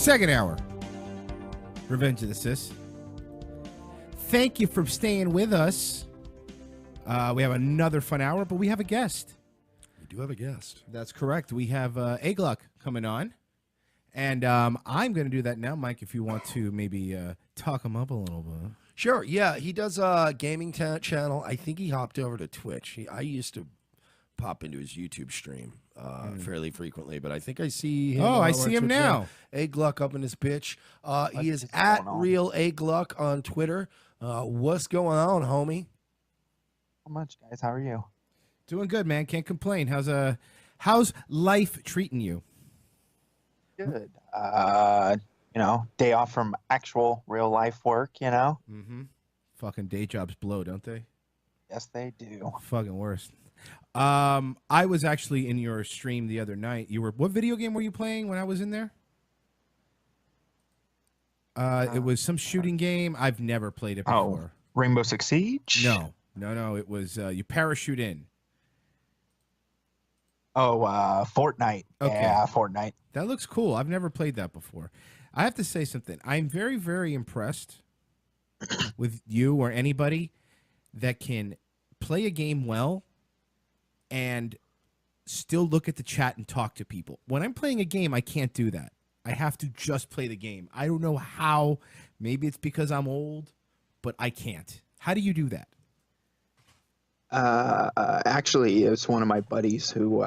Second hour. Revenge of the Sis. Thank you for staying with us. We have another fun hour, but we have a guest. We do have a guest. That's correct. We have AGluck coming on. And I'm going to do that now, Mike, if you want to maybe talk him up a little bit. Sure. Yeah, he does a gaming channel. I think he hopped over to Twitch. I used to pop into his YouTube stream fairly frequently, but I think I see him. Oh, I see him now. AGluck up in his bitch. He is at Real AGluck on Twitter. What's going on, homie? How much, guys? How are you? Doing good, man. Can't complain. How's life treating you? Good. You know, day off from actual real life work, you know? Mm-hmm. Fucking day jobs blow, don't they? Yes, they do. Fucking worst. I was actually in your stream the other night. What video game were you playing when I was in there? It was some shooting game. I've never played it before. Oh, Rainbow Six Siege? No. It was you parachute in. Oh, Fortnite. Okay. Yeah, Fortnite. That looks cool. I've never played that before. I have to say something. I'm very, very impressed with you or anybody that can play a game well and still look at the chat and talk to people. When I'm playing a game, I can't do that. I have to just play the game. I don't know how. Maybe it's because I'm old, but I can't. How do you do that? Actually, it was one of my buddies who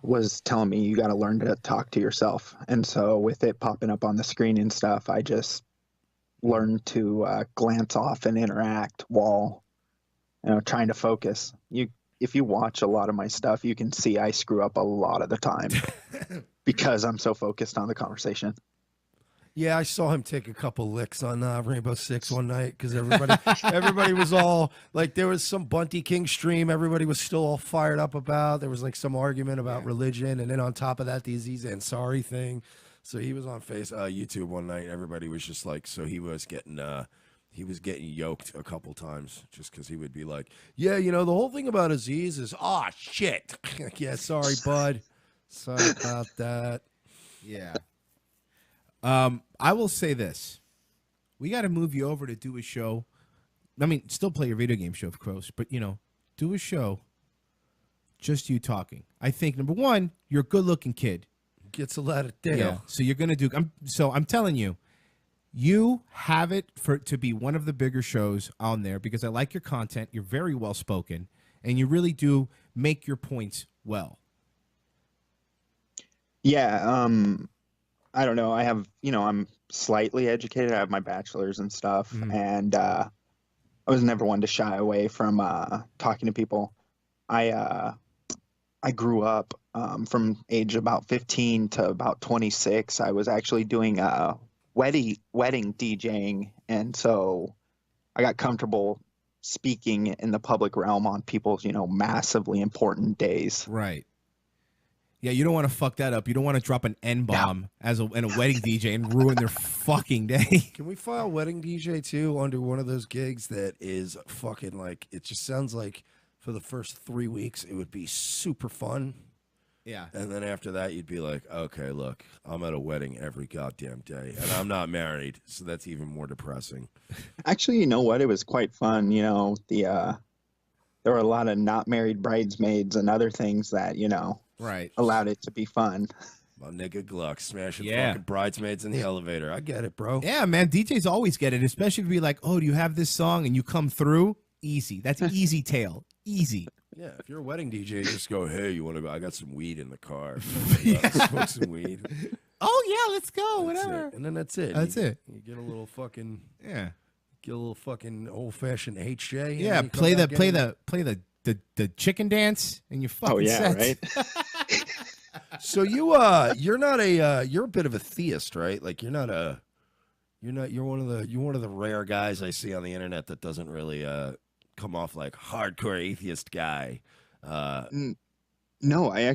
was telling me you got to learn to talk to yourself. And so with it popping up on the screen and stuff, I just learned to glance off and interact while, trying to focus. If you watch a lot of my stuff, you can see I screw up a lot of the time because I'm so focused on the conversation. Yeah, I saw him take a couple licks on Rainbow Six one night because everybody was all like, there was some Bunty King stream everybody was still all fired up about. There was like some argument about religion, and then on top of that, the Aziz Ansari thing. So he was on YouTube one night. Everybody was just like, so he was getting yoked a couple times just because he would be like, yeah, the whole thing about Aziz is, oh shit. Yeah, sorry, bud. Sorry about that. Yeah. I will say this. We got to move you over to do a show. I mean, still play your video game show, of course, but, do a show, just you talking. I think, number one, you're a good-looking kid. Gets a lot of dale. Yeah, so you're going to do... I'm telling you, you have it to be one of the bigger shows on there because I like your content. You're very well-spoken, and you really do make your points well. Yeah, I don't know. I have, I'm slightly educated. I have my bachelor's and stuff. Mm-hmm. And I was never one to shy away from talking to people. I grew up from age about 15 to about 26. I was actually doing wedding DJing. And so I got comfortable speaking in the public realm on people's, massively important days. Right. Yeah, you don't want to fuck that up. You don't want to drop an N-bomb in a wedding DJ and ruin their fucking day. Can we file wedding DJ too under one of those gigs that is fucking like, it just sounds like for the first 3 weeks it would be super fun. Yeah. And then after that you'd be like, okay, look, I'm at a wedding every goddamn day and I'm not married, so that's even more depressing. Actually, you know what? It was quite fun. There were a lot of not married bridesmaids and other things that, right, allowed it to be fun. My nigga Gluck smashing fucking bridesmaids in the elevator. I get it, bro. Yeah, man. DJs always get it, especially if you be like, oh, do you have this song? And you come through. Easy. That's easy tail. Easy. Yeah, if you're a wedding DJ, just go, hey, you want to go? I got some weed in the car. Yeah. Smoke some weed. Oh, yeah, let's go. That's whatever. it. And then that's it. That's it. You get a little fucking... Yeah. Get a little fucking old-fashioned HJ. Yeah, play the chicken dance, and you fucking set. Right? So you're not you're a bit of a theist, right? Like you're one of the rare guys I see on the internet that doesn't really come off like hardcore atheist guy. No, I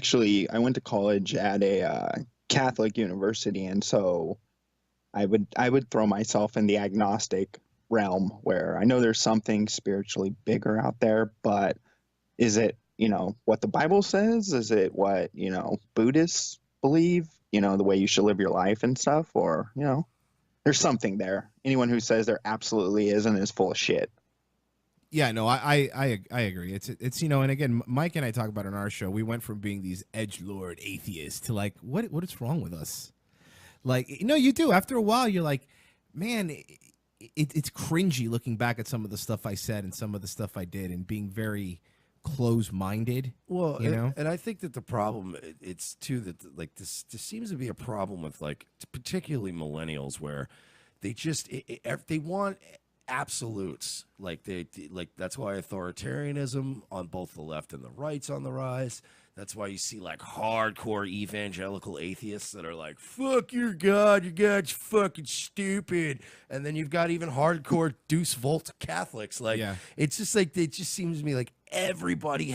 went to college at a Catholic university, and so I would throw myself in the agnostic realm where I know there's something spiritually bigger out there, but is it, what the Bible says? Is it what, Buddhists believe? the way you should live your life and stuff, or, there's something there. Anyone who says there absolutely isn't is full of shit. Yeah, no, I agree. It's and again, Mike and I talk about it on our show. We went from being these edgelord atheists to like, what is wrong with us? Like, you do. After a while, you're like, man, it's cringy looking back at some of the stuff I said and some of the stuff I did, and being very close-minded. Well, and I think that the problem, it's too that like this seems to be a problem with like particularly millennials, where they just they want absolutes. Like that's why authoritarianism on both the left and the right's on the rise. That's why you see like hardcore evangelical atheists that are like, fuck your God's fucking stupid. And then you've got even hardcore Deuce Volt Catholics. Like, it's just like, it just seems to me like everybody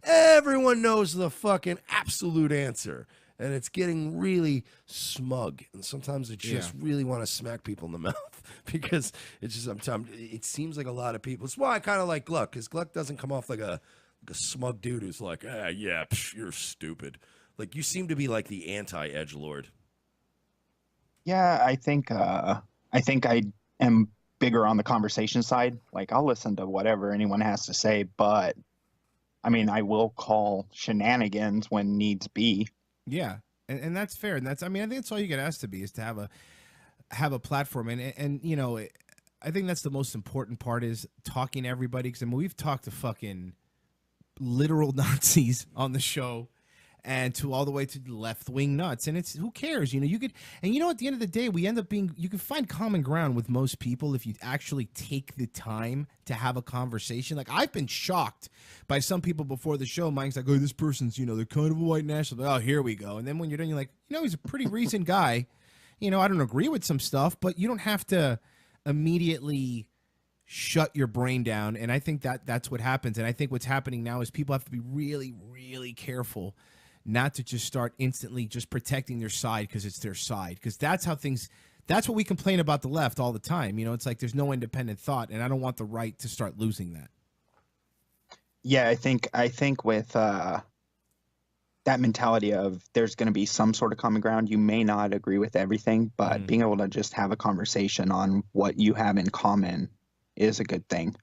everyone knows the fucking absolute answer. And it's getting really smug. And sometimes I just really want to smack people in the mouth because it's just, it seems like a lot of people. It's why I kind of like Gluck, because Gluck doesn't come off like a smug dude who's like, you're stupid. Like, you seem to be like the anti-edgelord. Yeah, I think I am bigger on the conversation side. Like, I'll listen to whatever anyone has to say, but I mean, I will call shenanigans when needs be. Yeah, and that's fair, and I think that's all you get asked to be, is to have a platform, and I think that's the most important part, is talking to everybody, because we've talked to fucking literal Nazis on the show, and to all the way to left-wing nuts, and it's, who cares? You could, and at the end of the day, we end up being, you can find common ground with most people if you actually take the time to have a conversation. Like, I've been shocked by some people before the show. Mike's like, oh, this person's, they're kind of a white nationalist. Oh, here we go. And then when you're done, you're like, he's a pretty recent guy. I don't agree with some stuff, but you don't have to immediately shut your brain down. And I think that's what happens. And I think what's happening now is people have to be really, really careful not to just start instantly just protecting their side because it's their side. Because that's what we complain about the left all the time. It's like there's no independent thought, and I don't want the right to start losing that. Yeah, I think with that mentality of there's going to be some sort of common ground, you may not agree with everything, but being able to just have a conversation on what you have in common is a good thing.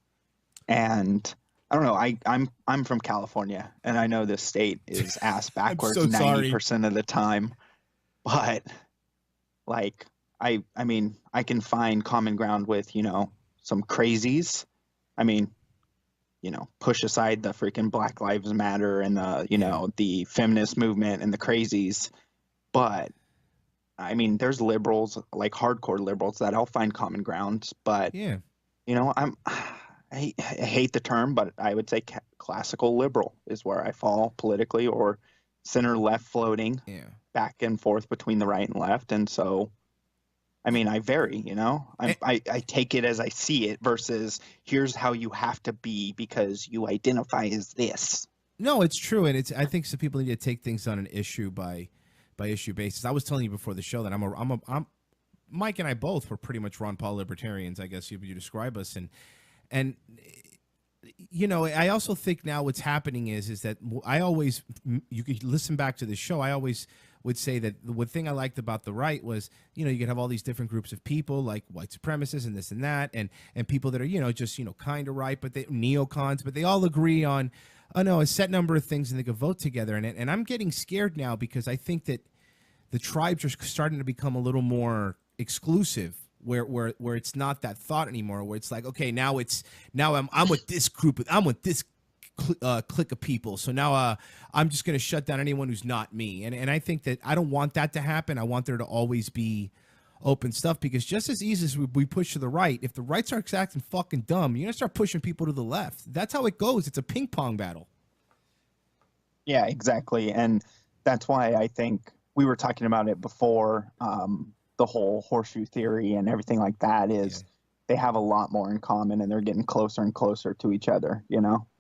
And I don't know, I'm from California, and I know this state is ass backwards 90% of the time, but like I mean, I can find common ground with some crazies. I mean, push aside the freaking Black Lives Matter and the the feminist movement and the crazies, but I mean, there's liberals, like hardcore liberals, that I'll find common ground. But I hate the term, but I would say classical liberal is where I fall politically, or center left floating back and forth between the right and left. And so, I mean, I vary, I take it as I see it versus here's how you have to be because you identify as this. No, it's true. And I think some people need to take things on an issue by issue basis. I was telling you before the show that I'm Mike and I both were pretty much Ron Paul libertarians, I guess you describe us. And I also think now what's happening is that I always, you could listen back to the show, I always would say that the one thing I liked about the right was, you could have all these different groups of people, like white supremacists and this and that, and people that are, just, kind of right, but they neocons, but they all agree on, a set number of things, and they could vote together. And I'm getting scared now because I think that the tribes are starting to become a little more exclusive, where it's not that thought anymore, where it's like, okay, now I'm with this group, I'm with this clique of people, so now I'm just going to shut down anyone who's not me. And I think that I don't want that to happen. I want there to always be open stuff, because just as easy as we push to the right, if the right starts acting fucking dumb, you're going to start pushing people to the left. That's how it goes. It's a ping pong battle. Yeah, exactly. And that's why I think we were talking about it before, the whole horseshoe theory and everything like that is they have a lot more in common, and they're getting closer and closer to each other,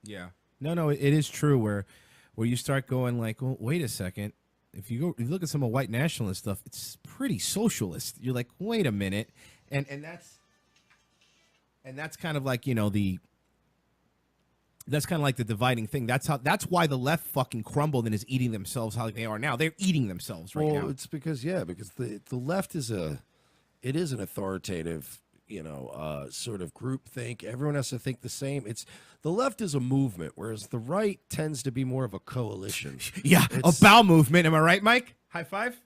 Yeah. No, it is true where you start going like, well, wait a second. If you look at some of white nationalist stuff, it's pretty socialist. You're like, wait a minute. And that's kind of like, That's kind of like the dividing thing. That's why the left fucking crumbled and is eating themselves how they are now. They're eating themselves right now. Well, it's because the left is an authoritative, sort of group think. Everyone has to think the same. The left is a movement, whereas the right tends to be more of a coalition. Yeah, a bowel movement. Am I right, Mike? High five.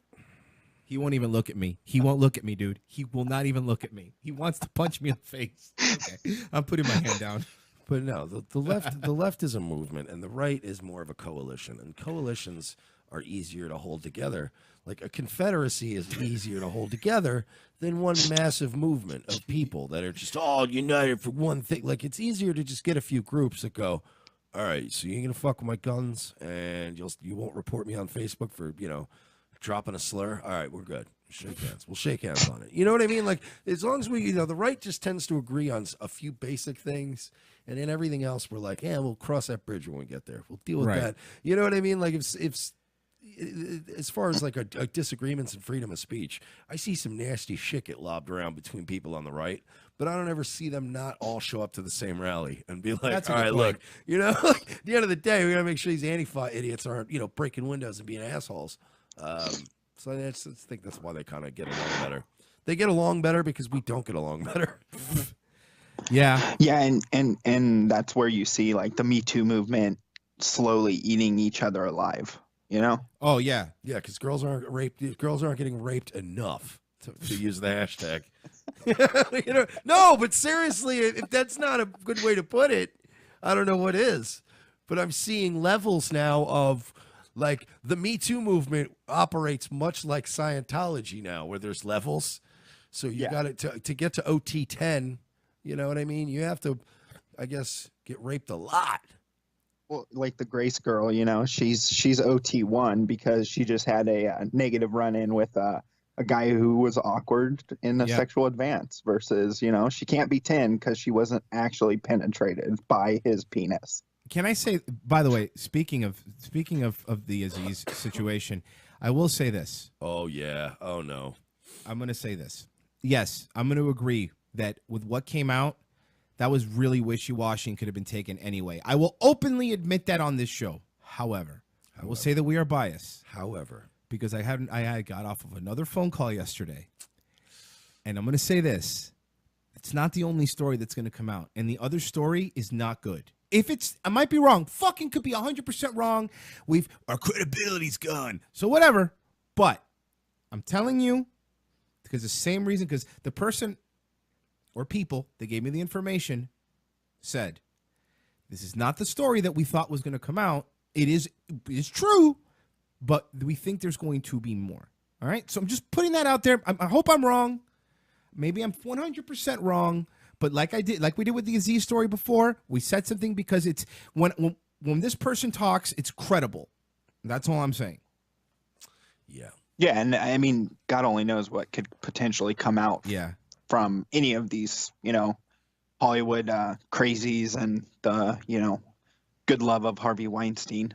He won't even look at me. He won't look at me, dude. He will not even look at me. He wants to punch me in the face. Okay, I'm putting my hand down. But no, the left is a movement, and the right is more of a coalition. And coalitions are easier to hold together. Like a confederacy is easier to hold together than one massive movement of people that are just all united for one thing. Like it's easier to just get a few groups that go, all right, so you ain't gonna fuck with my guns, and you won't report me on Facebook for dropping a slur. All right, we're good. Shake hands. We'll shake hands on it. You know what I mean? Like as long as we, the right just tends to agree on a few basic things, and then everything else we're like, yeah, we'll cross that bridge when we get there. We'll deal with that. You know what I mean? Like if as far as like a disagreements and freedom of speech, I see some nasty shit get lobbed around between people on the right, but I don't ever see them not all show up to the same rally and be like, all right, look, at the end of the day, we got to make sure these Antifa idiots aren't, breaking windows and being assholes. So I just think that's why they kind of get along better. They get along better because we don't get along better. Yeah. Yeah, and that's where you see like the Me Too movement slowly eating each other alive. Oh yeah. Yeah, because girls aren't getting raped enough to use the hashtag. No, but seriously, if that's not a good way to put it, I don't know what is. But I'm seeing levels now of like the Me Too movement operates much like Scientology now, where there's levels. So you got to get to OT 10. You know what I mean? You have to, I guess, get raped a lot. Well, like the Grace girl, she's OT1 because she just had a negative run-in with a guy who was awkward in a sexual advance versus, she can't be 10 because she wasn't actually penetrated by his penis. Can I say, by the way, speaking of the Aziz situation, I will say this. Oh, yeah. Oh, no. I'm going to say this. Yes, I'm going to agree that with what came out, that was really wishy-washy and could have been taken anyway. I will openly admit that on this show. However, I will say that we are biased. However. Because I got off of another phone call yesterday. And I'm going to say this. It's not the only story that's going to come out. And the other story is not good. I might be wrong. Fucking could be 100% wrong. Our credibility's gone. So whatever. But I'm telling you, because the same reason, because the person or people that gave me the information said, this is not the story that we thought was going to come out. It is true, but we think there's going to be more. All right? So I'm just putting that out there. I hope I'm wrong. Maybe I'm 100% wrong. But like we did with the Aziz story before, we said something because it's when this person talks, it's credible. That's all I'm saying. Yeah. Yeah, and I mean, God only knows what could potentially come out from any of these, Hollywood crazies and the, good love of Harvey Weinstein.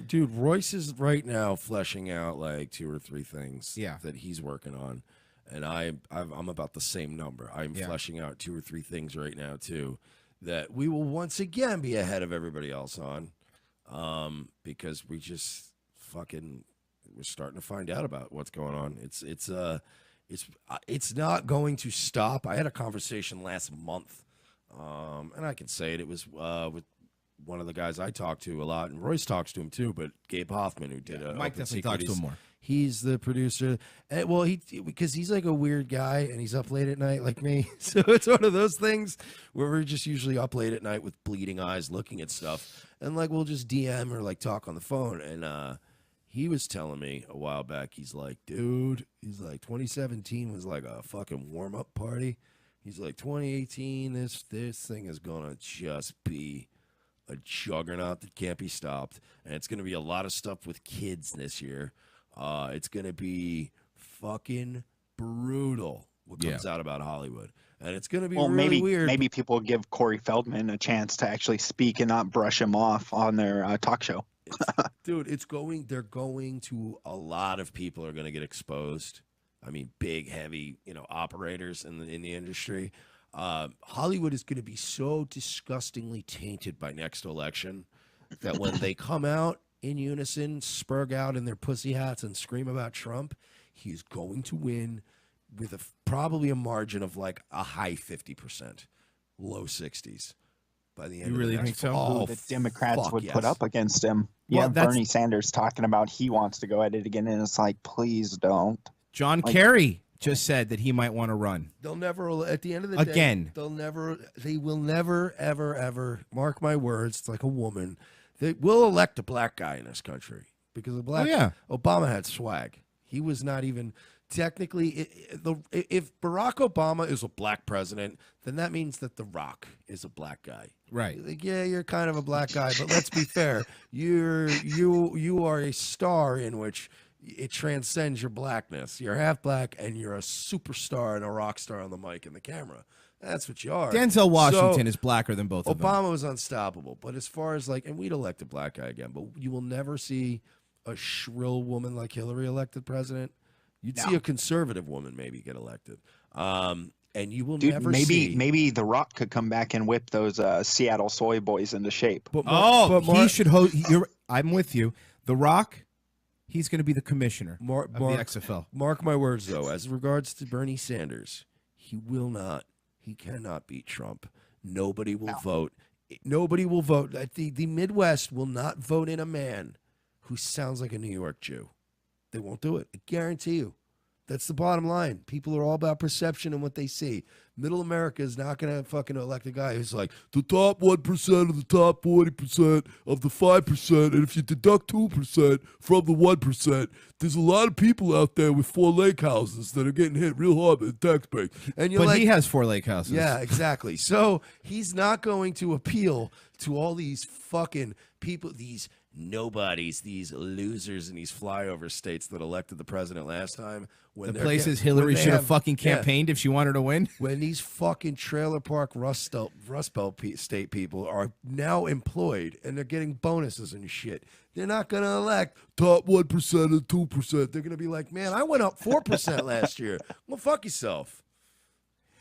Dude, Royce is right now fleshing out like 2 or 3 things that he's working on. And I'm about the same number. I'm fleshing out 2 or 3 things right now too that we will once again be ahead of everybody else on, because we just we're starting to find out about what's going on. It's not going to stop. I had a conversation last month, and I can say it. It was with one of the guys I talk to a lot, and Royce talks to him too. But Gabe Hoffman, who did Mike definitely talks to him more. He's the producer. And, well, because he's like a weird guy and he's up late at night like me. So it's one of those things where we're just usually up late at night with bleeding eyes looking at stuff. And like we'll just DM or like talk on the phone. And he was telling me a while back, he's like, dude, 2017 was like a fucking warm-up party. He's like, 2018, this thing is going to just be a juggernaut that can't be stopped. And it's going to be a lot of stuff with kids this year. It's going to be fucking brutal what comes out about Hollywood. And it's going to be really weird. Maybe people give Corey Feldman a chance to actually speak and not brush him off on their talk show. Dude, they're going to, a lot of people are going to get exposed. I mean, big, heavy, operators in the industry. Hollywood is going to be so disgustingly tainted by next election that when they come out in unison, spurg out in their pussy hats and scream about Trump, he's going to win with probably a margin of like a high 50%, low 60s by the end. You really think so? Oh, the Democrats would put up against him. Well, Yeah, Bernie Sanders talking about he wants to go at it again, and it's like, please don't. John Kerry just said that he might want to run. They'll never, at the end of the Again. day, they will never, ever, ever, mark my words, it's like a woman, they will elect a black guy in this country because Obama had swag. He was not even technically, if Barack Obama is a black president, then that means that The Rock is a black guy. Right. Like, yeah, you're kind of a black guy, but let's be fair. You are a star in which it transcends your blackness. You're half black and you're a superstar and a rock star on the mic and the camera. That's what you are. Denzel Washington is blacker than both of them. Obama was unstoppable, but as far as like, and we'd elect a black guy again, but you will never see a shrill woman like Hillary elected president. You'd see a conservative woman maybe get elected. And you will never see. Maybe The Rock could come back and whip those Seattle soy boys into shape. He should host. I'm with you. The Rock, he's going to be the commissioner of the XFL. Mark my words, though, as regards to Bernie Sanders, he cannot beat Trump. Nobody will vote. Nobody will vote. The Midwest will not vote in a man who sounds like a New York Jew. They won't do it. I guarantee you. That's the bottom line. People are all about perception and what they see. Middle America is not going to fucking elect a guy who's like, the top 1% of the top 40% of the 5%, and if you deduct 2% from the 1%, there's a lot of people out there with 4 lake houses that are getting hit real hard by the tax break. And you're he has 4 lake houses. Yeah, exactly. So he's not going to appeal to all these fucking people, these nobodies, these losers in these flyover states that elected the president last time. The places Hillary should have fucking campaigned if she wanted to win. When these fucking trailer park Rust Belt state people are now employed and they're getting bonuses and shit, they're not going to elect top 1% and 2%. They're going to be like, man, I went up 4% last year. Well, fuck yourself.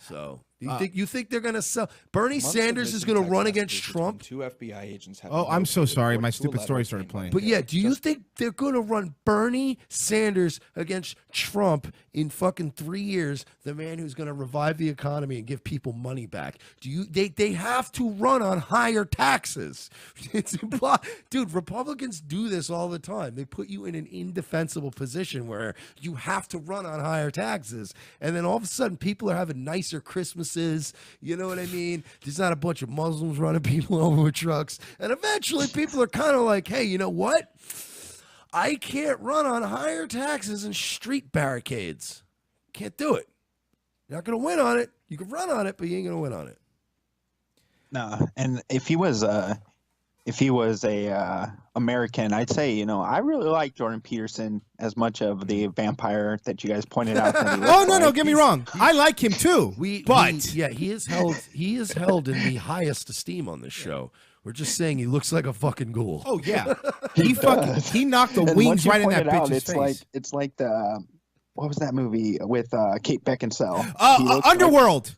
So, you think they're going to sell? Bernie Sanders is going to run against Trump? 2 FBI agents have. Oh, I'm so sorry. My stupid story started playing. But yeah, do you think they're going to run Bernie Sanders against Trump in fucking 3 years? The man who's going to revive the economy and give people money back. They have to run on higher taxes. Dude, Republicans do this all the time. They put you in an indefensible position where you have to run on higher taxes, and then all of a sudden people are having nicer Christmases. You know what I mean? There's not a bunch of Muslims running people over with trucks, and eventually people are kind of like, hey, you know what? I can't run on higher taxes and street barricades. Can't do it. You're not going to win on it. You can run on it, but you ain't going to win on it. No, and if he was a American, I'd say, I really like Jordan Peterson as much of the vampire that you guys pointed out. That he no, get me wrong. I like him too. He is held in the highest esteem on this show. We're just saying he looks like a fucking ghoul. Oh yeah, he knocked the wings right in that bitch's face. It's like the what was that movie with Kate Beckinsale? Underworld.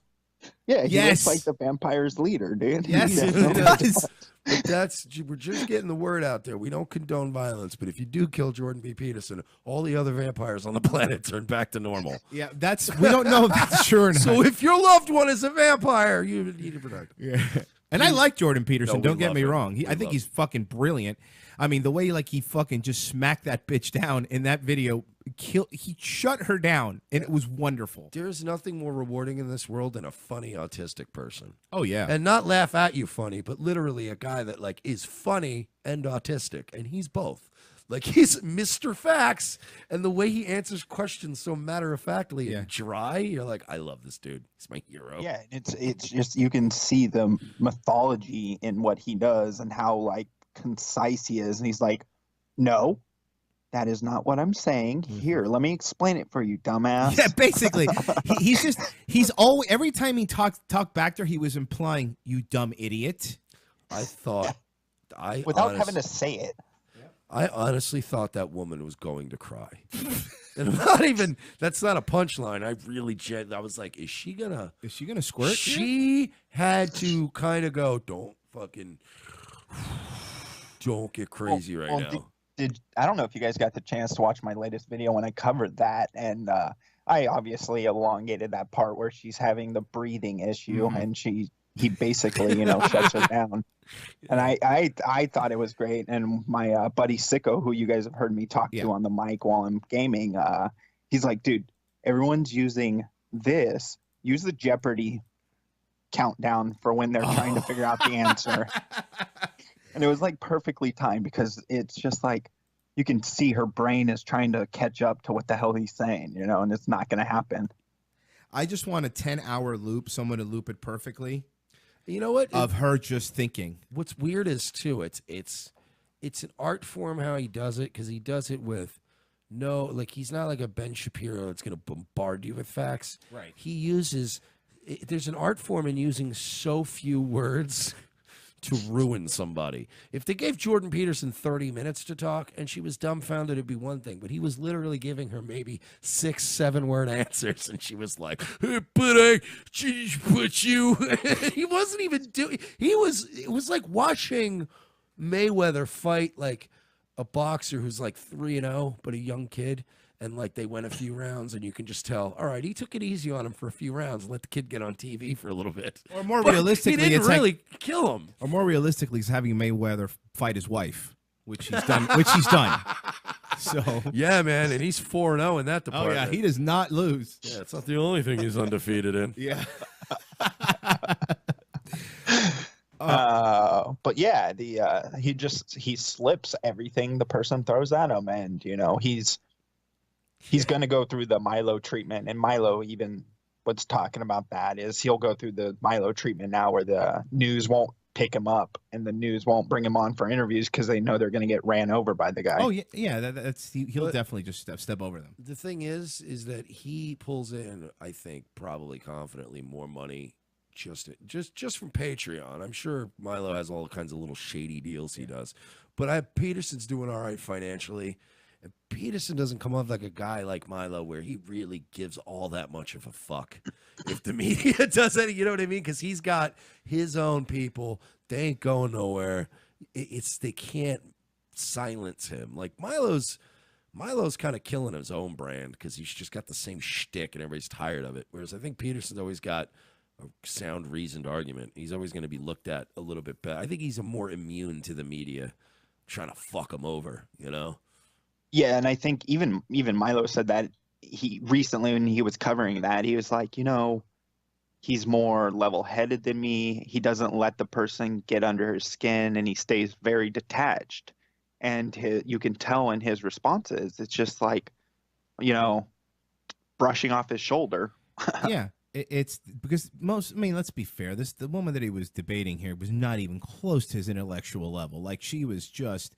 He looks like the vampire's leader, dude. Yes, he does. But we're just getting the word out there. We don't condone violence, but if you do kill Jordan B. Peterson, all the other vampires on the planet turn back to normal. Yeah, we don't know if that's true or not. So if your loved one is a vampire, you need to protect him. Yeah. And I like Jordan Peterson. Don't get me wrong. I think he's him. fucking brilliant. I mean, the way he fucking just smacked that bitch down in that video, he shut her down, and it was wonderful. There's nothing more rewarding in this world than a funny autistic person. Oh yeah, and not laugh at you funny, but literally a guy that is funny and autistic, and he's both. He's Mr. Facts, and the way he answers questions so matter-of-factly and dry, you're like, I love this dude. He's my hero. Yeah, it's just you can see the mythology in what he does and how concise he is, and he's like, no, that is not what I'm saying. Here, let me explain it for you, dumbass. Yeah, basically, he's always, every time he talked back to her, he was implying, you dumb idiot. I thought without having to say it. I honestly thought that woman was going to cry. And I'm not even, that's not a punchline. I was like, is she gonna squirt? She had to kind of go, don't get crazy now. I don't know if you guys got the chance to watch my latest video when I covered that, and I obviously elongated that part where she's having the breathing issue, and he basically shuts her down. And I thought it was great. And my buddy Sicko, who you guys have heard me talk to on the mic while I'm gaming, he's like, dude, everyone's using this. Use the Jeopardy countdown for when they're trying to figure out the answer. And it was like perfectly timed because it's just like you can see her brain is trying to catch up to what the hell he's saying, and it's not going to happen. I just want a 10-hour loop, someone to loop it perfectly. You know what? Of her just thinking. What's weird is too, it's an art form how he does it, because he does it with he's not like a Ben Shapiro that's going to bombard you with facts. Right. He uses, there's an art form in using so few words to ruin somebody. If they gave Jordan Peterson 30 minutes to talk and she was dumbfounded, it'd be one thing. But he was literally giving her maybe 6-7 word answers, and she was like, hey, "But I put you." He wasn't even doing. It was like watching Mayweather fight like a boxer who's like 3-0, but a young kid. And like they went a few rounds, and you can just tell, all right, he took it easy on him for a few rounds and let the kid get on TV for a little bit. Or more realistically, he didn't really kill him. Or more realistically, he's having Mayweather fight his wife, which he's done. So yeah, man, and he's 4-0 in that department. Oh yeah, he does not lose. Yeah, it's not the only thing he's undefeated in. Yeah. But yeah, he slips everything the person throws at him, and he's going to go through the Milo treatment. And Milo, even what's talking about that is he'll go through the Milo treatment now, where the news won't pick him up and the news won't bring him on for interviews because they know they're going to get ran over by the guy. Oh yeah, he'll definitely just step over them. The thing is that he pulls in, I think, probably confidently more money just from Patreon. I'm sure Milo has all kinds of little shady deals he does, but Peterson's doing all right financially. And Peterson doesn't come off like a guy like Milo where he really gives all that much of a fuck if the media does any, you know what I mean? Because he's got his own people. They ain't going nowhere. They can't silence him. Like Milo's kind of killing his own brand because he's just got the same shtick and everybody's tired of it. Whereas I think Peterson's always got a sound, reasoned argument. He's always going to be looked at a little bit better. I think he's more immune to the media trying to fuck him over, Yeah, and I think even Milo said that he recently, when he was covering that, he was like, he's more level-headed than me. He doesn't let the person get under his skin, and he stays very detached. And you can tell in his responses, it's just like, brushing off his shoulder. Yeah, it's because let's be fair. The woman that he was debating here was not even close to his intellectual level. Like she was just.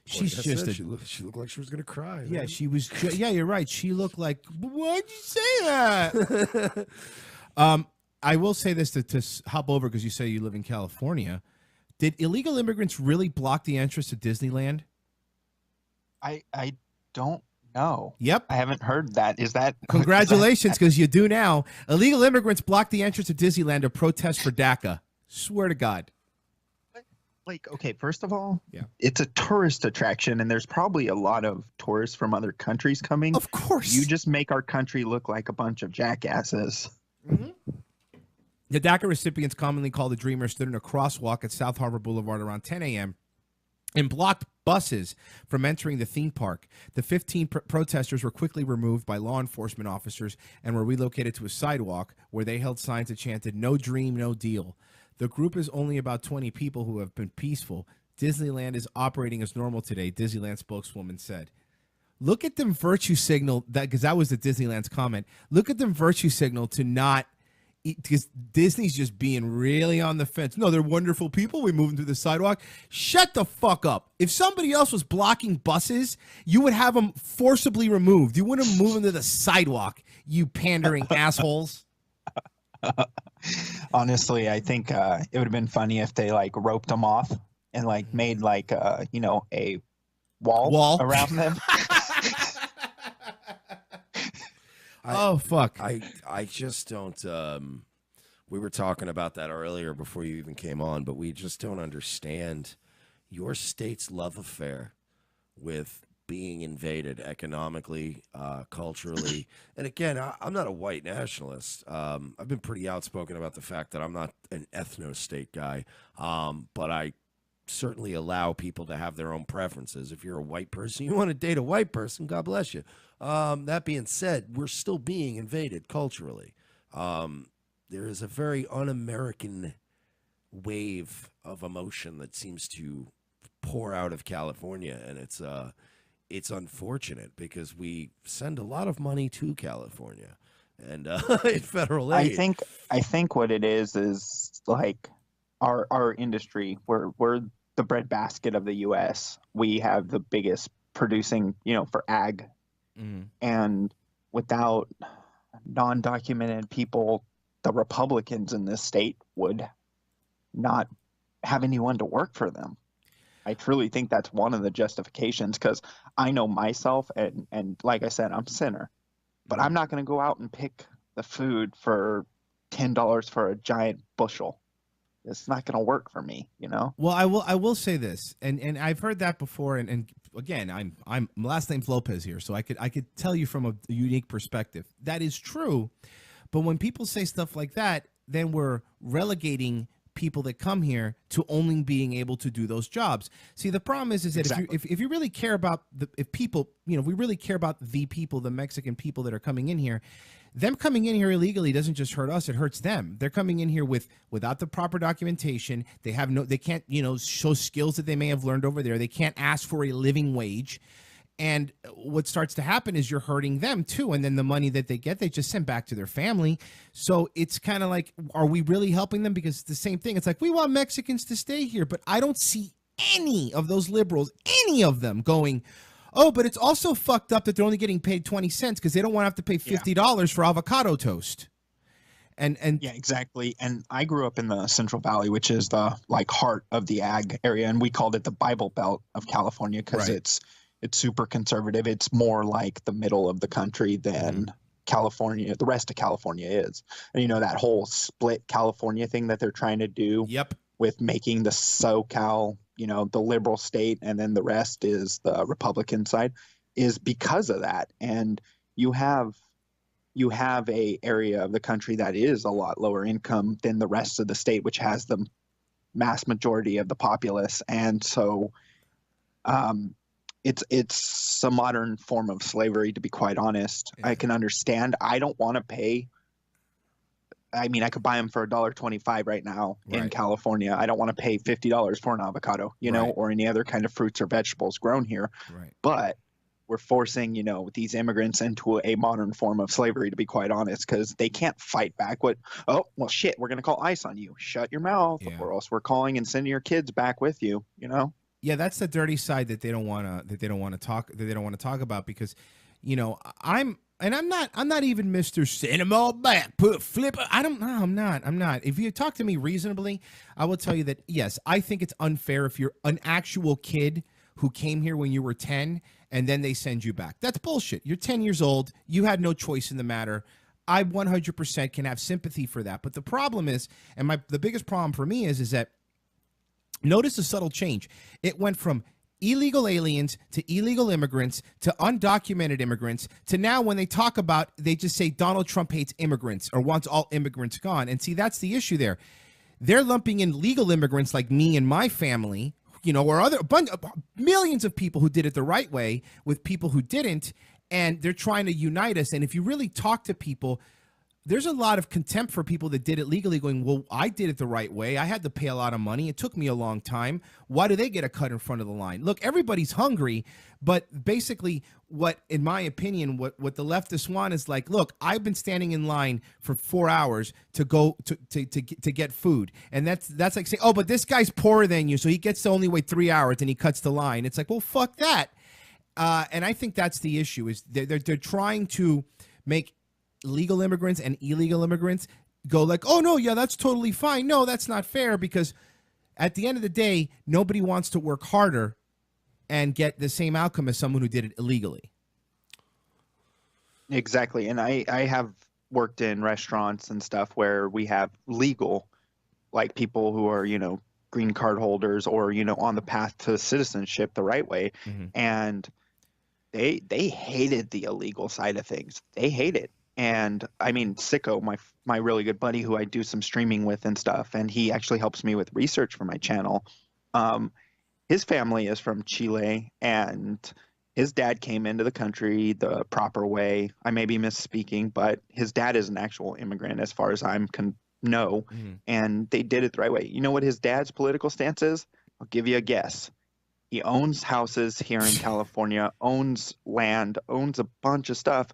She looked like she was gonna cry. Yeah, man. She was. Yeah, you're right. She looked like. Why'd you say that? I will say this to hop over because you say you live in California. Did illegal immigrants really block the entrance to Disneyland? I don't know. Yep, I haven't heard that. Is that congratulations? Because you do now. Illegal immigrants blocked the entrance to Disneyland to protest for DACA. Swear to God. Like, okay, first of all, yeah, it's a tourist attraction, and there's probably a lot of tourists from other countries coming. Of course. You just make our country look like a bunch of jackasses. Mm-hmm. The DACA recipients, commonly called the Dreamers, stood in a crosswalk at South Harbor Boulevard around 10 a.m. and blocked buses from entering the theme park. The 15 protesters were quickly removed by law enforcement officers and were relocated to a sidewalk where they held signs that chanted, "No dream, no deal." The group is only about 20 people who have been peaceful. Disneyland is operating as normal today, Disneyland spokeswoman said. Look at them virtue signal, because that was the Disneyland's comment. Look at them virtue signal to not, because Disney's just being really on the fence. No, they're wonderful people. We move them through the sidewalk. Shut the fuck up. If somebody else was blocking buses, you would have them forcibly removed. You wouldn't move them to the sidewalk, you pandering assholes. Honestly, I think it would have been funny if they roped them off and made a wall around them. Oh fuck! I just don't. We were talking about that earlier before you even came on, but we just don't understand your state's love affair with being invaded economically, culturally. And again, I'm not a white nationalist. I've been pretty outspoken about the fact that I'm not an ethno-state guy, but I certainly allow people to have their own preferences. If you're a white person, you want to date a white person, God bless you. That being said, we're still being invaded culturally. There is a very un-American wave of emotion that seems to pour out of California, and it's unfortunate because we send a lot of money to California and in federal aid. I think what it is like our industry. We're the breadbasket of the U.S. We have the biggest producing, for ag, and without non-documented people, the Republicans in this state would not have anyone to work for them. I truly think that's one of the justifications, because I know myself, and like I said, I'm a sinner, but I'm not going to go out and pick the food for $10 for a giant bushel. It's not going to work for me, Well, I will say this, and I've heard that before, and again, I'm my last name's Lopez here, so I could tell you from a unique perspective that is true. But when people say stuff like that, then we're relegating people that come here to only being able to do those jobs. See, the problem is that Exactly. if you really care about if people, if we really care about the people, the Mexican people that are coming in here, them coming in here illegally doesn't just hurt us, it hurts them. They're coming in here without the proper documentation. They can't, show skills that they may have learned over there. They can't ask for a living wage. And what starts to happen is you're hurting them too. And then the money that they get, they just send back to their family. So it's kind of like, are we really helping them? Because it's the same thing. It's like, we want Mexicans to stay here, but I don't see any of those liberals, any of them going, oh, but it's also fucked up that they're only getting paid 20 cents because they don't want to have to pay $50 for avocado toast. And yeah, exactly. And I grew up in the Central Valley, which is the heart of the ag area. And we called it the Bible Belt of California because Right. It's super conservative. It's more like the middle of the country than California, the rest of California is. And that whole split California thing that they're trying to do Yep. with making the SoCal, the liberal state, and then the rest is the Republican side, is because of that. And you have a area of the country that is a lot lower income than the rest of the state, which has the mass majority of the populace. And so it's a modern form of slavery, to be quite honest. Yeah. I can understand. I don't want to pay. I mean, I could buy them for $1.25 right now in Right. California. I don't want to pay $50 for an avocado, Right. or any other kind of fruits or vegetables grown here. Right. But we're forcing, these immigrants into a modern form of slavery, to be quite honest, because they can't fight back. Oh, well, shit, we're going to call ICE on you. Shut your mouth, Yeah. or else we're calling and sending your kids back with you, Yeah, that's the dirty side that they don't want to talk about, because I'm not even Mr. Send them all back, flip. I'm not. If you talk to me reasonably, I will tell you that yes, I think it's unfair if you're an actual kid who came here when you were 10 and then they send you back. That's bullshit. You're 10 years old. You had no choice in the matter. I 100% can have sympathy for that. But the problem is, and the biggest problem for me is that notice the subtle change. It went from illegal aliens to illegal immigrants to undocumented immigrants to now when they talk about, they just say Donald Trump hates immigrants or wants all immigrants gone. And see, that's the issue there. They're lumping in legal immigrants like me and my family, or millions of people who did it the right way with people who didn't, and they're trying to unite us. And if you really talk to people, there's a lot of contempt for people that did it legally, going, well, I did it the right way. I had to pay a lot of money. It took me a long time. Why do they get a cut in front of the line? Look, everybody's hungry, but basically in my opinion, what the leftists want is like, look, I've been standing in line for 4 hours to go to get food. And that's like saying, oh, but this guy's poorer than you, so he gets to only wait 3 hours and he cuts the line. It's like, well, fuck that. And I think that's the issue, is they're trying to make legal immigrants and illegal immigrants go like, oh no, yeah, that's totally fine. No, that's not fair, because at the end of the day, nobody wants to work harder and get the same outcome as someone who did it illegally. Exactly. And I have worked in restaurants and stuff where we have legal, like people who are, green card holders or, on the path to citizenship the right way. And they hated the illegal side of things. They hate it. And I mean, Sicko, my really good buddy who I do some streaming with and stuff, and he actually helps me with research for my channel. His family is from Chile, and his dad came into the country the proper way. I may be misspeaking, but his dad is an actual immigrant as far as I'm know, and they did it the right way. You know what his dad's political stance is? I'll give you a guess. He owns houses here in California, owns land, owns a bunch of stuff.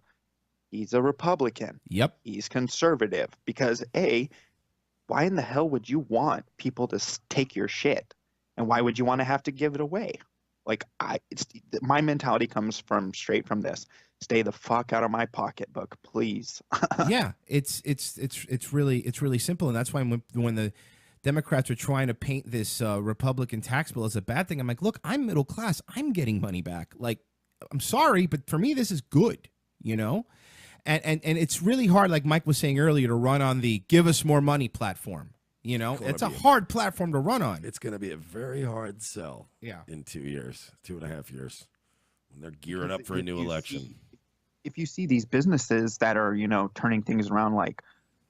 He's a Republican. Yep. He's conservative because why in the hell would you want people to take your shit? And why would you want to have to give it away? Like my mentality comes straight from this. Stay the fuck out of my pocketbook, please. Yeah, it's really simple, and that's why when the Democrats are trying to paint this Republican tax bill as a bad thing, I'm like, look, I'm middle class. I'm getting money back. Like, I'm sorry, but for me, this is good, And it's really hard, like Mike was saying earlier, to run on the give us more money platform. It's a hard platform to run on. It's going to be a very hard sell. Yeah. In 2 years, 2.5 years, when they're gearing up for a new election. If you see these businesses that are, turning things around, like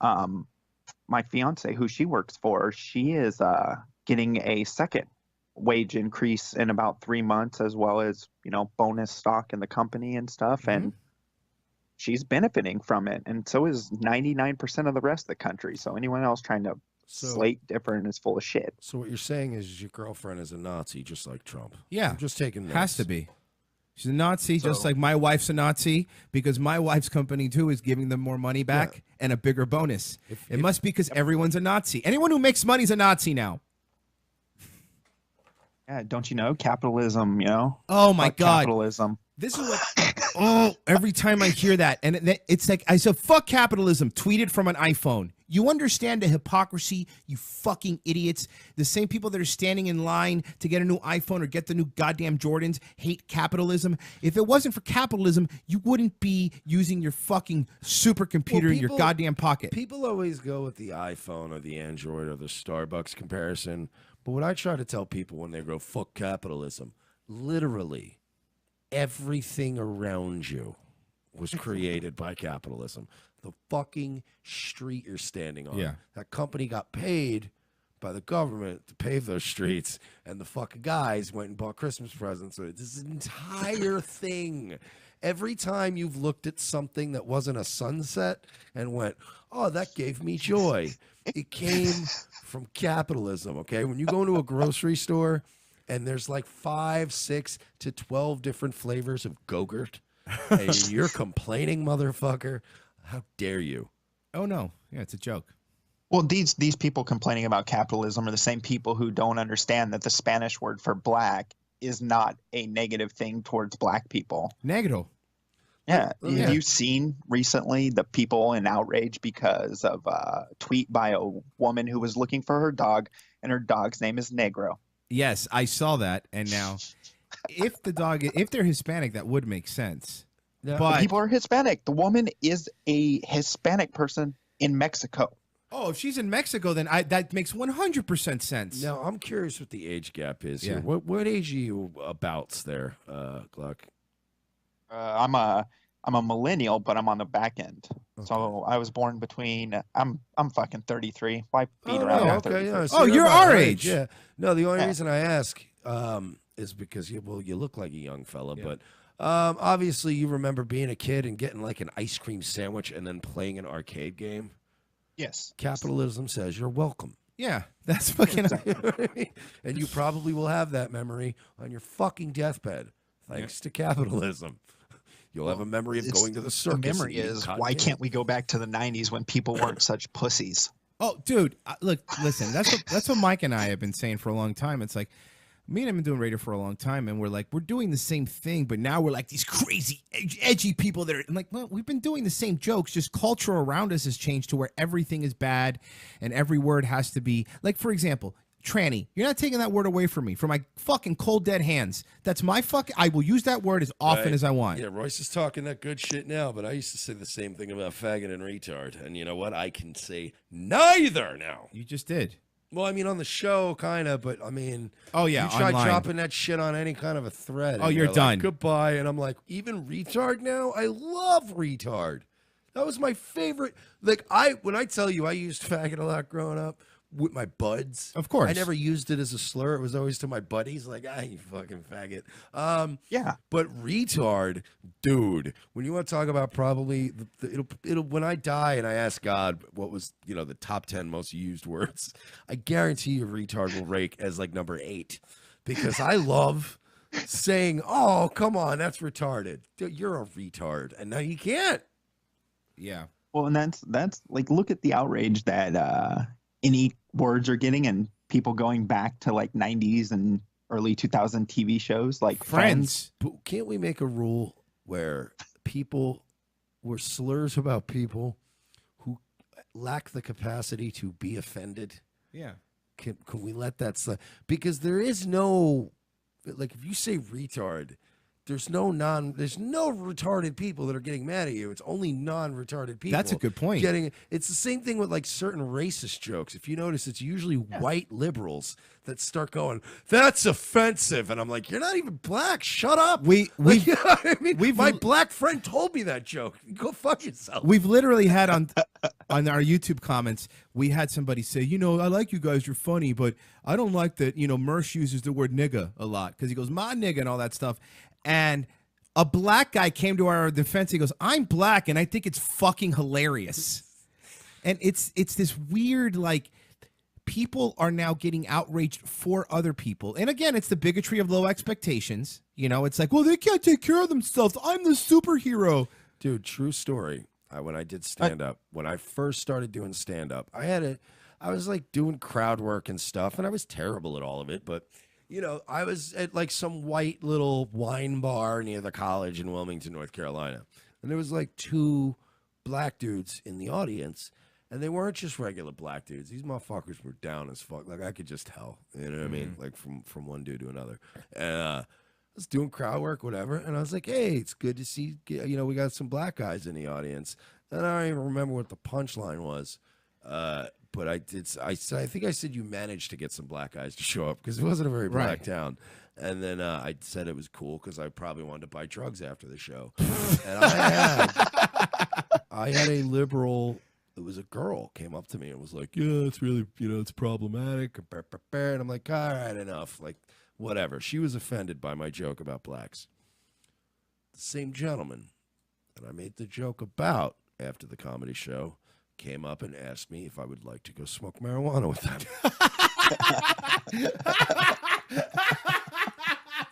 my fiance, who she works for, she is getting a second wage increase in about 3 months, as well as, bonus stock in the company and stuff. And she's benefiting from it. And so is 99% of the rest of the country. So anyone else trying to slate different is full of shit. So what you're saying is your girlfriend is a Nazi, just like Trump. Yeah. I'm just taking notes. Has to be. She's a Nazi, just like my wife's a Nazi, because my wife's company, too, is giving them more money back and a bigger bonus. It must be because everyone's a Nazi. Anyone who makes money is a Nazi now. Yeah, don't you know? Capitalism, Oh, my God. Capitalism. This is what, every time I hear that, and it's like, I said, fuck capitalism, tweeted from an iPhone. You understand the hypocrisy, you fucking idiots? The same people that are standing in line to get a new iPhone or get the new goddamn Jordans hate capitalism. If it wasn't for capitalism, you wouldn't be using your fucking supercomputer in your goddamn pocket. People always go with the iPhone or the Android or the Starbucks comparison. But what I try to tell people when they go, fuck capitalism, literally everything around you was created by capitalism. The fucking street you're standing on. Yeah. That company got paid by the government to pave those streets, and the fucking guys went and bought Christmas presents. So this entire thing. Every time you've looked at something that wasn't a sunset and went, oh, that gave me joy, it came from capitalism, okay? When you go into a grocery store and there's like 5, 6 to 12 different flavors of Go-Gurt, and you're complaining, motherfucker, how dare you? Oh, no. Yeah, it's a joke. Well, these people complaining about capitalism are the same people who don't understand that the Spanish word for black is not a negative thing towards black people. Negative. Yeah. Have you seen recently the people in outrage because of a tweet by a woman who was looking for her dog, and her dog's name is Negro? Yes, I saw that. And now, if they're Hispanic, that would make sense. Yeah. But People are Hispanic. The woman is a Hispanic person in Mexico. Oh, if she's in Mexico, then that makes 100% sense. Now, I'm curious what the age gap is Yeah. here. What age are you abouts there, Gluck? I'm a millennial, but I'm on the back end. Okay. So I was born between. I'm fucking 33. Why beat Oh, around? no, with okay, 33? yeah, Oh, you're about our right, age. Yeah. No, the only Yeah. reason I ask is because you look like a young fella, Yeah. but obviously you remember being a kid and getting like an ice cream sandwich and then playing an arcade game. Yes. Capitalism says you're welcome. Yeah, that's fucking. You know what I mean? And you probably will have that memory on your fucking deathbed, thanks to capitalism. You'll have a memory of going to the circus. The memory and eating is, cotton why candy. can't we go back to the 90s when people weren't such pussies? Oh, dude, look, listen. That's what Mike and I have been saying for a long time. It's like, me and him have been doing radio for a long time, and we're doing the same thing, but now we're like these crazy, edgy people that are I'm like, well, we've been doing the same jokes, just culture around us has changed to where everything is bad and every word has to be, like, for example, tranny. You're not taking that word away from me, from my fucking cold dead hands. That's my fucking. I will use that word as often as I want. Yeah, Royce is talking that good shit now, but I used to say the same thing about faggot and retard. And you know what? I can say neither now. You just did. Well, I mean, on the show, kind of, but I mean, Oh yeah, you try online. dropping that shit on any kind of a thread. Oh, and you're they're done. Like, goodbye. And I'm like, even retard now? I love retard. That was my favorite. Like, when I tell you I used faggot a lot growing up with my buds. Of course. I never used it as a slur. It was always to my buddies, like, you fucking faggot. Yeah. But retard, dude, when you want to talk about probably, it'll when I die and I ask God what was, the top 10 most used words, I guarantee you retard will rake as like number 8 because I love saying, oh, come on, that's retarded. Dude, you're a retard. And now you can't. Yeah. Well, and that's like, look at the outrage that any words are getting, and people going back to like 90s and early 2000 TV shows like Friends. But can't we make a rule where slurs about people who lack the capacity to be offended? Yeah. Can we let that slide? Because there is no, like, if you say retard, there's no retarded people that are getting mad at you. It's only non-retarded people. That's a good point. It's the same thing with like certain racist jokes. If you notice, it's usually white liberals that start going, "That's offensive," and I'm like, "You're not even black. Shut up." My black friend told me that joke. Go fuck yourself. We've literally had on our YouTube comments, we had somebody say, I like you guys, you're funny, but I don't like that, Mersh uses the word nigga a lot because he goes, my nigga and all that stuff. And a black guy came to our defense. He goes, I'm black, and I think it's fucking hilarious. And it's this weird, like, people are now getting outraged for other people. And again, it's the bigotry of low expectations. It's like, well, they can't take care of themselves. I'm the superhero. Dude, true story. When I did stand-up, when I first started doing stand-up, I was like doing crowd work and stuff, and I was terrible at all of it, but I was at like some white little wine bar near the college in Wilmington, North Carolina. And there was like 2 black dudes in the audience. And they weren't just regular black dudes. These motherfuckers were down as fuck. Like, I could just tell. You know what I mean? Like, from one dude to another. And I was doing crowd work, whatever. And I was like, hey, it's good to see, we got some black guys in the audience. And I don't even remember what the punchline was. But I think I said you managed to get some black guys to show up because it wasn't a very black town. And then I said it was cool because I probably wanted to buy drugs after the show. And I had a liberal, it was a girl, came up to me and was like, yeah, it's really, it's problematic. And I'm like, all right, enough. Like, whatever. She was offended by my joke about blacks. The same gentleman that I made the joke about after the comedy show came up and asked me if I would like to go smoke marijuana with them.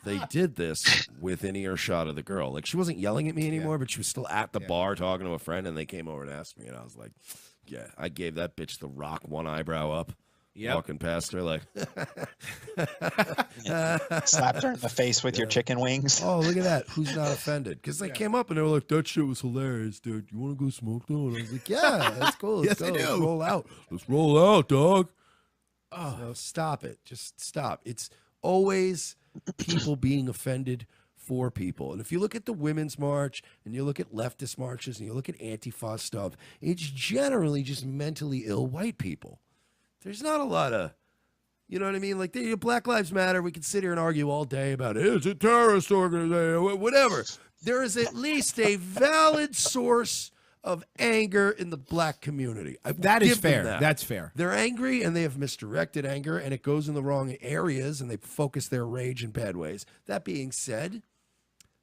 They did this within earshot of the girl. Like, she wasn't yelling at me anymore, but she was still at the bar talking to a friend, and they came over and asked me, and I was like, yeah, I gave that bitch the rock, one eyebrow up. Walking past her like slapped her in the face with your chicken wings. Oh, look at that. Who's not offended? Because they came up and they were like, that shit was hilarious, dude. You want to go smoke though? And I was like, yeah, that's cool. Let's go. Let's roll out. Let's roll out, dog. Oh, no, stop it. Just stop. It's always people being offended for people. And if you look at the Women's March and you look at leftist marches and you look at Antifa stuff, it's generally just mentally ill white people. There's not a lot of, you know what I mean? Like, Black Lives Matter, we can sit here and argue all day about it. It's a terrorist organization, whatever. There is at least a valid source of anger in the black community. That is fair. That's fair. They're angry, and they have misdirected anger, and it goes in the wrong areas, and they focus their rage in bad ways. That being said,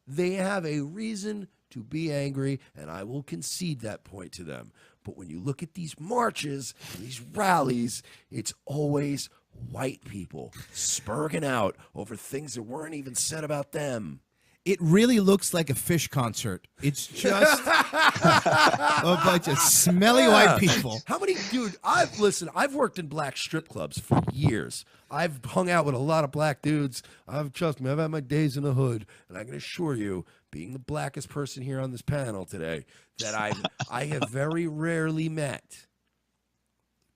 they have a reason to be angry, and I will concede that point to them. But when you look at these marches, these rallies, it's always white people spurging out over things that weren't even said about them. It really looks like a Fish concert. It's just a bunch of smelly white people. How many, dude, I've worked in black strip clubs for years. I've hung out with a lot of black dudes. Trust me, I've had my days in the hood, and I can assure you, being the blackest person here on this panel today, that I have very rarely met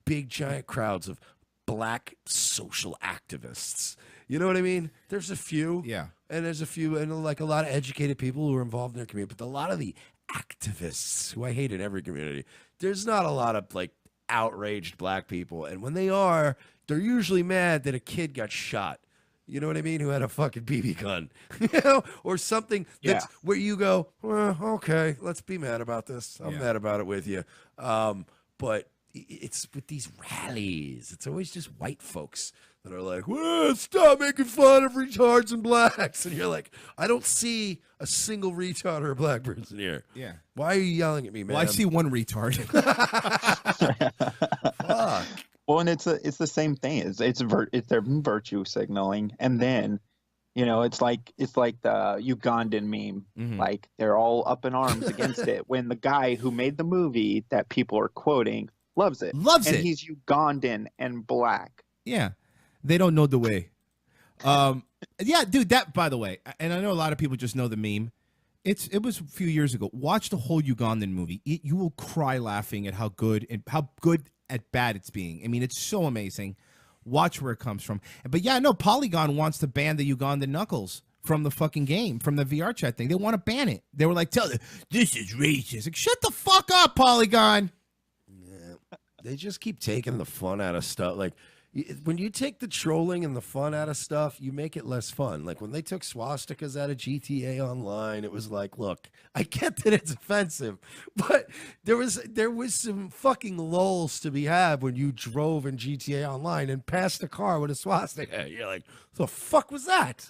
big giant crowds of black social activists. You know what I mean? There's a few. Yeah. And there's a few, and like a lot of educated people who are involved in their community, but a lot of the activists who I hate in every community, there's not a lot of like outraged black people. And when they are, they're usually mad that a kid got shot. You know what I mean? Who had a fucking BB gun, you know, or something that's where you go, well, okay, let's be mad about this. I'm mad about it with you. But it's with these rallies, it's always just white folks that are like, well, stop making fun of retards and blacks. And you're like, I don't see a single retard or a black person here. Yeah. Why are you yelling at me, man? Well, I see one retard. Fuck. Well, and it's the same thing. It's they're virtue signaling, and then, you know, it's like the Ugandan meme. Mhm. Like they're all up in arms against it when the guy who made the movie that people are quoting loves it, Loves and it. he's Ugandan and black. Yeah. They don't know the way. Yeah, dude, that, by the way, and I know a lot of people just know the meme. It was a few years ago. Watch the whole Ugandan movie. You will cry laughing at how good at bad it's being. I mean, it's so amazing. Watch where it comes from. But yeah, no, Polygon wants to ban the Ugandan Knuckles from the fucking game, from the VR chat thing. They want to ban it. They were like, this is racist. Like, shut the fuck up, Polygon. Yeah. They just keep taking the fun out of stuff. Like, when you take the trolling and the fun out of stuff, you make it less fun. Like when they took swastikas out of GTA Online, it was like, look, I get that it's offensive, but there was some fucking lulls to be had when you drove in GTA Online and passed a car with a swastika. You're like, the fuck was that?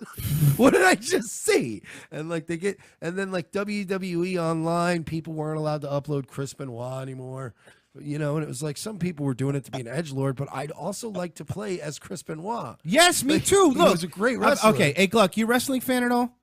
What did I just see? And like and then like WWE Online, people weren't allowed to upload Chris Benoit anymore. You know, and it was like some people were doing it to be an edgelord, but I'd also like to play as Chris Benoit. Yes, me Like, too. he Look, was a great wrestler. Okay, AGluck, you a wrestling fan at all?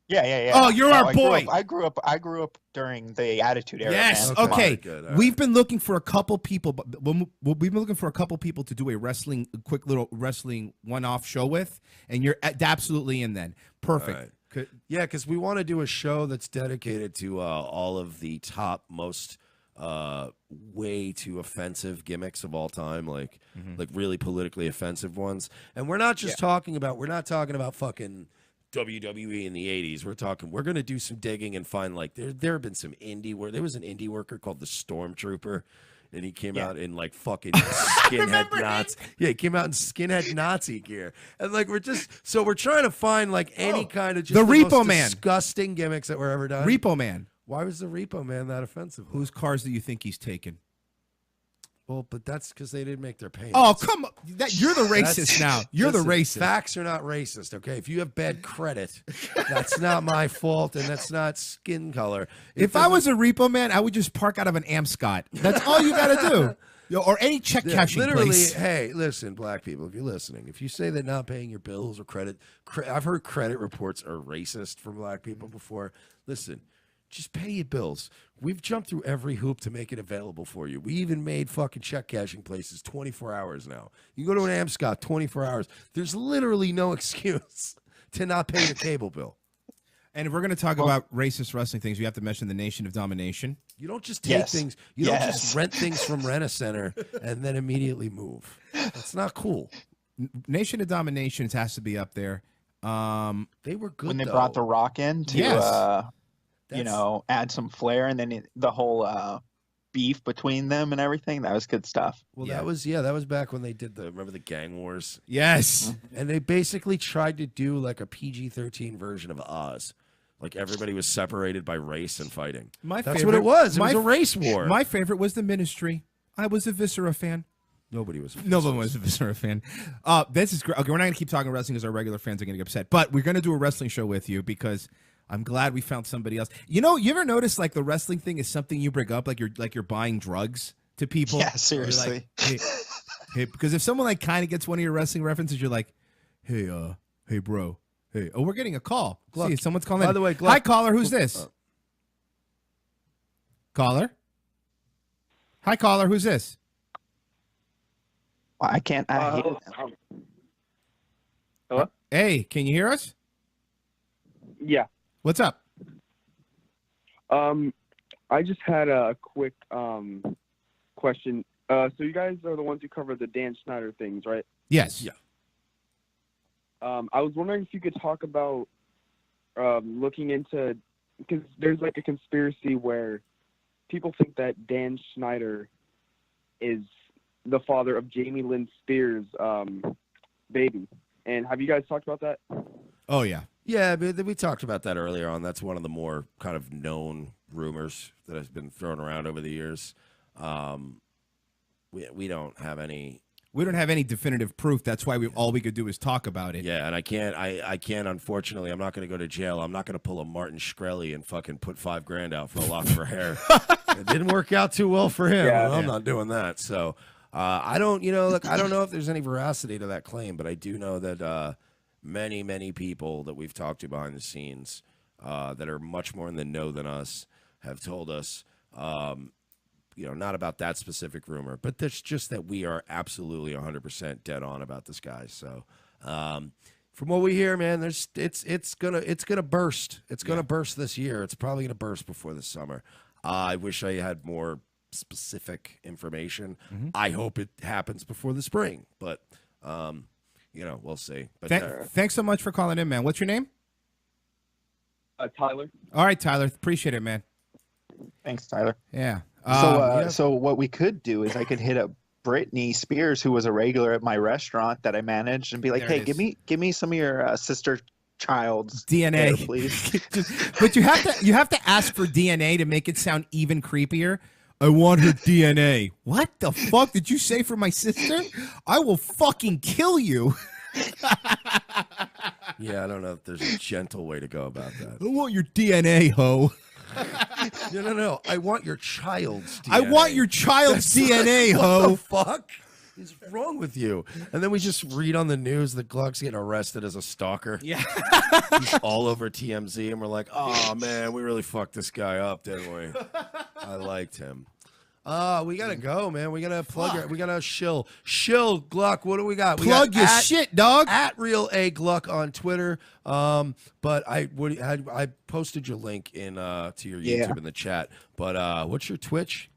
Yeah. Oh, you're our boy. I grew up during the Attitude Era. Yes. Man. Come on. Okay. Good. All We've been looking for a couple people, we've been looking for a couple people to do a quick little wrestling one-off show with, and you're absolutely in. Then perfect. Right. Yeah, because we want to do a show that's dedicated to all of the top most way too offensive gimmicks of all time, like really politically offensive ones. And we're not just talking about fucking WWE in the 80s. We're going to do some digging and find like there have been some there was an indie worker called the Stormtrooper, and he came out in like fucking skinhead Nazi. Yeah, he came out in skinhead Nazi gear. And like we're trying to find like any kind of just the most Repo Man. disgusting gimmicks that were ever done. Repo Man. Why was the Repo Man that offensive? Whose cars do you think he's taken? Well, but that's because they didn't make their payments. Oh, come on. You're the racist now. You're the racist. Facts are not racist, okay? If you have bad credit, that's not my fault, and that's not skin color. If I was a Repo Man, I would just park out of an Amscot. That's all you got to do. Or any check cashing literally, place. hey, listen, black people, if you're listening, if you say that not paying your bills or I've heard credit reports are racist from black people before. Listen, just pay your bills. We've jumped through every hoop to make it available for you. We even made fucking check cashing places 24 hours now. You go to an Amscot, 24 hours. There's literally no excuse to not pay the cable bill. And if we're going to talk about racist wrestling things, we have to mention the Nation of Domination. You don't just take things. You don't just rent things from Rent-A-Center and then immediately move. That's not cool. Nation of Domination has to be up there. They were good when they though. brought The Rock in to, add some flair, and then the whole beef between them and everything. That was good stuff. Well, that was back when they did remember the Gang Wars? Yes. And they basically tried to do like a PG-13 version of Oz. Like everybody was separated by race and fighting. That's what it was. It was a race war. My favorite was The Ministry. I was a Viscera fan. Nobody was. Nobody was a Viscera fan. This is great. Okay, we're not going to keep talking wrestling because our regular fans are going to get upset. But we're going to do a wrestling show with you because I'm glad we found somebody else. You know, you ever notice like the wrestling thing is something you bring up, like you're buying drugs to people? Yeah, seriously. Like, hey, because if someone like kind of gets one of your wrestling references, you're like, hey, bro. Hey, we're getting a call. Gluck. See, someone's calling. By the way, Gluck. Hi, caller. Who's this? Caller. Hi, caller. Who's this? I can't. I hate it. Hello? Hey, can you hear us? Yeah. What's up? I just had a quick question. So you guys are the ones who cover the Dan Snyder things, right? Yes. Yeah. I was wondering if you could talk about looking into, because there's like a conspiracy where people think that Dan Snyder is the father of Jamie Lynn Spears' baby. And have you guys talked about that? Oh yeah. Yeah, we talked about that earlier on. That's one of the more kind of known rumors that has been thrown around over the years. We don't have any. We don't have any definitive proof. That's why all we could do is talk about it. Yeah, and I can't. Unfortunately, I'm not going to go to jail. I'm not going to pull a Martin Shkreli and fucking put $5,000 out for a lock of her hair. It didn't work out too well for him. Yeah. I'm not doing that. So I don't. Look, I don't know if there's any veracity to that claim, but I do know that many people that we've talked to behind the scenes that are much more in the know than us have told us. Not about that specific rumor, but there's just that we are absolutely 100% dead on about this guy. So, from what we hear, man, it's gonna burst. It's gonna burst this year. It's probably gonna burst before the summer. I wish I had more specific information. I hope it happens before the spring, but we'll see. But Thanks so much for calling in, man. What's your name? Tyler. All right, Tyler. Appreciate it, man. Thanks, Tyler. Yeah. So what we could do is I could hit up Brittany Spears, who was a regular at my restaurant that I managed, and be like, There "Hey, it is. give me some of your sister child's DNA, hair, please." But you have to ask for DNA to make it sound even creepier. I want her DNA. What the fuck did you say for my sister? I will fucking kill you. yeah, I don't know if there's a gentle way to go about that. I want your DNA, ho. No. I want your child's DNA. I want your child's DNA, What ho. the fuck is wrong with you? And then we just read on the news that Gluck's getting arrested as a stalker. Yeah. He's all over TMZ, and we're like, oh, man, we really fucked this guy up, didn't we? I liked him. We gotta go, man. We gotta plug it. We gotta shill Gluck. What do we got? Plug your shit, dog. At Real AGluck on Twitter. But I posted your link in to your YouTube in the chat. But what's your Twitch?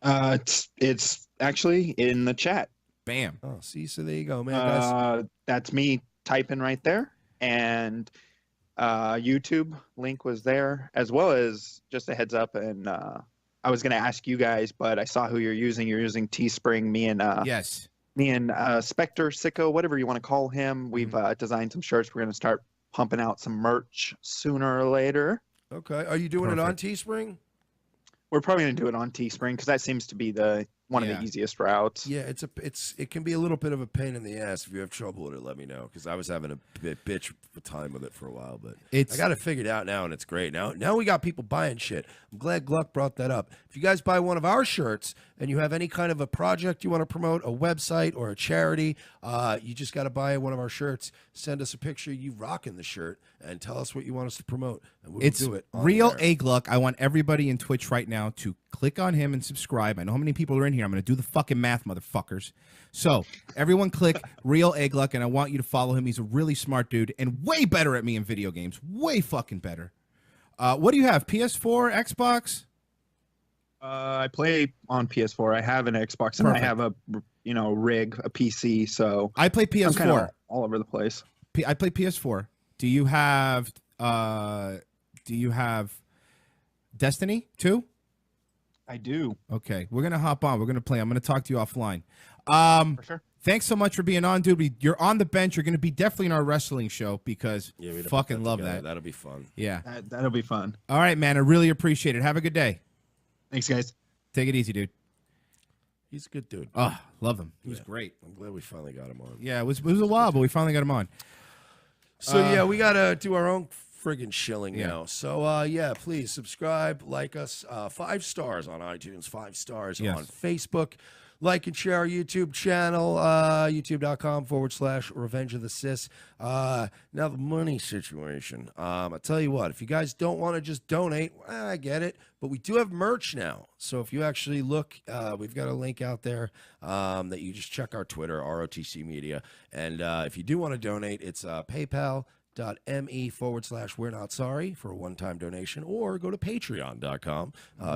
It's actually in the chat. Bam. Oh, see, so there you go, man. Guys. That's me typing right there, and YouTube link was there, as well as just a heads up. And I was gonna ask you guys, but I saw who you're using. You're using Teespring. Me and Spectre, Sicko, whatever you want to call him. We've designed some shirts. We're gonna start pumping out some merch sooner or later. Okay. Are you doing it on Teespring? We're probably gonna do it on Teespring because that seems to be one of the easiest routes. Yeah, it can be a little bit of a pain in the ass. If you have trouble with it, let me know, because I was having a bitch time with it for a while, but I got it figured out now, and it's great. Now we got people buying shit. I'm glad Gluck brought that up. If you guys buy one of our shirts and you have any kind of a project you want to promote, a website or a charity, you just got to buy one of our shirts. Send us a picture of you rocking the shirt and tell us what you want us to promote, and we'll do it. Real AGluck. I want everybody in Twitch right now to click on him and subscribe. I know how many people are in here. I'm going to do the fucking math, motherfuckers. So everyone click Real AGluck, and I want you to follow him. He's a really smart dude and way better at me in video games. Way fucking better. What do you have? PS4, Xbox? I play on PS4. I have an Xbox, and I have a rig, a PC. So I play PS4. I'm kind of all over the place. I play PS4. Do you have Destiny 2? I do. Okay, we're gonna hop on. We're gonna play. I'm gonna talk to you offline. For sure. Thanks so much for being on, dude. You're on the bench. You're gonna be definitely in our wrestling show because we fucking love that. That'll be fun. Yeah, that'll be fun. All right, man. I really appreciate it. Have a good day. Thanks, guys. Take it easy, dude. He's a good dude. Oh, love him. He was great. I'm glad we finally got him on. Yeah, it was a while, but we finally got him on. So yeah, we gotta do our own friggin' shilling now. So yeah, please subscribe, like us, 5 stars on iTunes, 5 stars on Facebook. Like and share our YouTube channel, youtube.com/Revenge of the Sis. Now the money situation. I tell you what, if you guys don't want to just donate, I get it, but we do have merch now. So if you actually look, we've got a link out there that you just check our Twitter, ROTC Media, and if you do want to donate, it's PayPal. me/we're not sorry for a one-time donation, or go to patreon.com,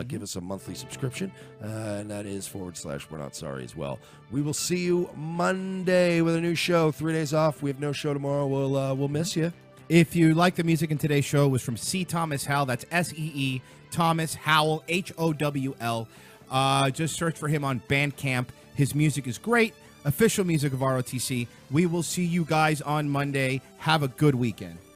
give us a monthly subscription, and that is /we're not sorry as well. We will see you Monday with a new show. 3 days off. We have no show tomorrow. We'll miss you. If you like the music in today's show, it was from C. Thomas Howell. That's S-E-E Thomas Howell, H-O-W-L. Just search for him on Bandcamp. His music is great. Official music of ROTC. We will see you guys on Monday. Have a good weekend.